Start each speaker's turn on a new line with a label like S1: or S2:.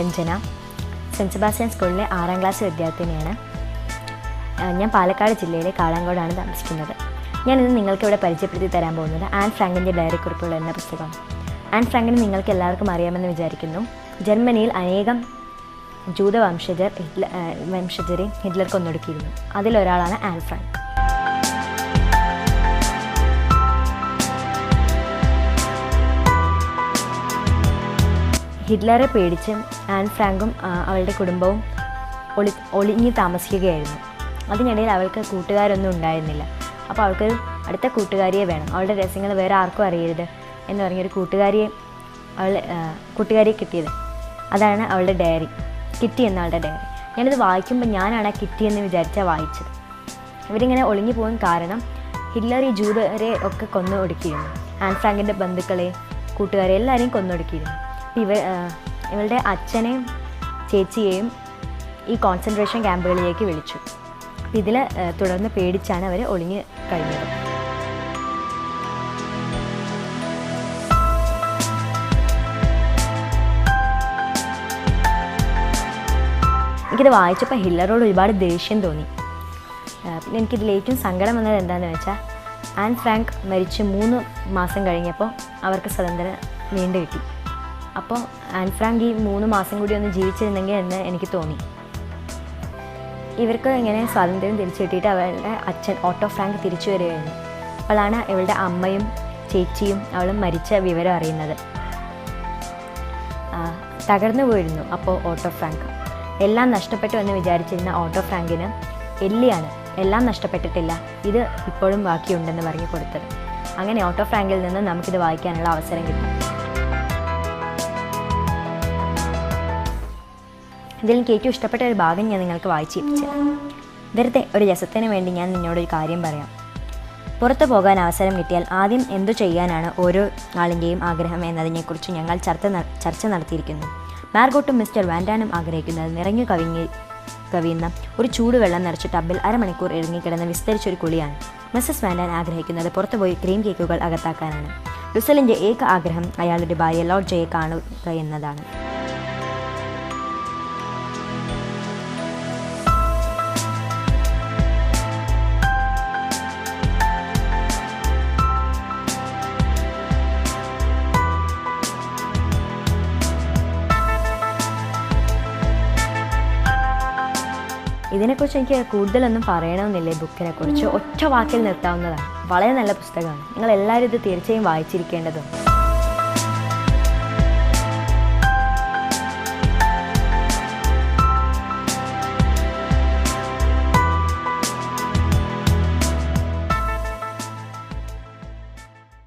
S1: Niranjana. Cent Sebastian സ്കൂളിലെ 6ാം class വിദ്യാർത്ഥിനിയാണ്. ഞാൻ പാലക്കാട് ജില്ലയിലെ കാളങ്കോടാണ് താമസിക്കുന്നത്. ഞാനിന്ന് നിങ്ങൾക്കിവിടെ പരിചയപ്പെടുത്തി തരാൻ പോകുന്നത് ആൻ ഫ്രാങ്കിൻ്റെ ഡയറി കുറിപ്പുകൾ എന്ന പുസ്തകമാണ്. ആൻ ഫ്രാങ്കിനെ നിങ്ങൾക്ക് എല്ലാവർക്കും അറിയാമെന്ന് വിചാരിക്കുന്നു. ജർമ്മനിയിൽ അനേകം ജൂത വംശജരെ ഹിറ്റ്ലർ കൊന്നൊടുക്കിയിരുന്നു. അതിലൊരാളാണ് ആൻ ഫ്രാങ്ക്. ഹിറ്റ്ലറെ പേടിച്ച് ആൻ ഫ്രാങ്കും അവളുടെ കുടുംബവും ഒളിഞ്ഞ് താമസിക്കുകയായിരുന്നു. അതിനിടയിൽ അവൾക്ക് കൂട്ടുകാരൊന്നും ഉണ്ടായിരുന്നില്ല. അപ്പോൾ അവൾക്കൊരു അടുത്ത കൂട്ടുകാരിയെ വേണം, അവളുടെ രഹസ്യങ്ങൾ വേറെ ആർക്കും അറിയരുത് എന്ന് പറഞ്ഞൊരു കൂട്ടുകാരിയെ കിട്ടിയത്. അതാണ് അവളുടെ ഡയറി, കിറ്റി എന്ന അവളുടെ ഡയറി. ഞാനിത് വായിക്കുമ്പോൾ ഞാനാണ് ആ കിറ്റി എന്ന് വിചാരിച്ചാൽ വായിച്ചത്. ഇവരിങ്ങനെ ഒളിഞ്ഞു പോകാൻ കാരണം ഹിറ്റ്ലർ ഈ ജൂതരെ ഒക്കെ കൊന്നൊടുക്കിയിരുന്നു. ആൻ ഫ്രാങ്കിൻ്റെ ബന്ധുക്കളെ, കൂട്ടുകാരെ എല്ലാവരെയും കൊന്നൊടുക്കിയിരുന്നു. ഇവളുടെ അച്ഛനെയും ചേച്ചിയെയും ഈ കോൺസെൻട്രേഷൻ ക്യാമ്പുകളിലേക്ക് വിളിച്ചു. ഇതിൽ തുടർന്ന് പേടിച്ചാണ് അവർ ഒളിഞ്ഞ് കഴിഞ്ഞത്. എനിക്കിത് വായിച്ചപ്പോൾ ഹിറ്റ്ലറോട് ഒരുപാട് ദേഷ്യം തോന്നി. പിന്നെ എനിക്കിതിൽ ഏറ്റവും സങ്കടം വന്നത് എന്താണെന്ന് വെച്ചാൽ ആൻ ഫ്രാങ്ക് മരിച്ച് 3 മാസം കഴിഞ്ഞപ്പോൾ അവർക്ക് സ്വാതന്ത്ര്യം വീണ്ടും കിട്ടി. അപ്പോൾ ആൻ ഫ്രാങ്ക് ഈ 3 മാസം കൂടി ഒന്ന് ജീവിച്ചിരുന്നെങ്കിൽ എന്ന് എനിക്ക് തോന്നി. ഇവർക്ക് ഇങ്ങനെ സ്വാതന്ത്ര്യം തിരിച്ചു കിട്ടിയിട്ട് അവളുടെ അച്ഛൻ ഓട്ടോ ഫ്രാങ്ക് തിരിച്ചു വരികയായിരുന്നു. അപ്പോഴാണ് ഇവളുടെ അമ്മയും ചേച്ചിയും അവളും മരിച്ച വിവരം അറിയുന്നത്. തകർന്നു പോയിരുന്നു അപ്പോൾ ഓട്ടോ ഫ്രാങ്ക്. എല്ലാം നഷ്ടപ്പെട്ടു എന്ന് വിചാരിച്ചിരുന്ന ഓട്ടോ ഫ്രാങ്കിന് എല്ലിയാണ്, എല്ലാം നഷ്ടപ്പെട്ടിട്ടില്ല, ഇത് ഇപ്പോഴും ബാക്കിയുണ്ടെന്ന് പറഞ്ഞു കൊടുത്തത്. അങ്ങനെ ഓട്ടോ ഫ്രാങ്കിൽ നിന്ന് നമുക്കിത് വായിക്കാനുള്ള അവസരം കിട്ടി. ഇതിൽ എനിക്ക് ഏറ്റവും ഇഷ്ടപ്പെട്ട ഒരു ഭാഗം ഞാൻ നിങ്ങൾക്ക് വായിച്ചു കേൾപ്പിച്ചത്. വെറുതെ ഒരു രസത്തിന് വേണ്ടി ഞാൻ നിന്നോടൊരു കാര്യം പറയാം. പുറത്തു പോകാൻ അവസരം കിട്ടിയാൽ ആദ്യം എന്തു ചെയ്യാനാണ് ഓരോ ആളിൻ്റെയും ആഗ്രഹം എന്നതിനെക്കുറിച്ച് ഞങ്ങൾ ചർച്ച നടത്തിയിരിക്കുന്നു. മാർഗോട്ടും മിസ്റ്റർ വാൻഡാനും ആഗ്രഹിക്കുന്നത് നിറഞ്ഞു കവിയുന്ന ഒരു ചൂടുവെള്ളം നിറച്ച് ടബിൽ അരമണിക്കൂർ ഇറങ്ങിക്കിടന്ന് വിസ്തരിച്ചൊരു കുളിയാണ്. മിസ്സസ് വാൻഡാൻ ആഗ്രഹിക്കുന്നത് പുറത്തുപോയി ക്രീം കേക്കുകൾ അകത്താക്കാനാണ്. ലുസലിൻ്റെ ഏക ആഗ്രഹം അയാളുടെ ഭാര്യ ലോർഡ് ജയെ കാണുക എന്നതാണ്. ഇതിനെക്കുറിച്ച് എനിക്ക് കൂടുതലൊന്നും പറയണമെന്നില്ല. ഈ ബുക്കിനെക്കുറിച്ച് ഒറ്റ വാക്കിൽ നിർത്താവുന്നതാണ്. വളരെ നല്ല പുസ്തകമാണ്. നിങ്ങൾ എല്ലാവരും ഇത് തീർച്ചയായും വായിച്ചിരിക്കേണ്ടതുണ്ട്.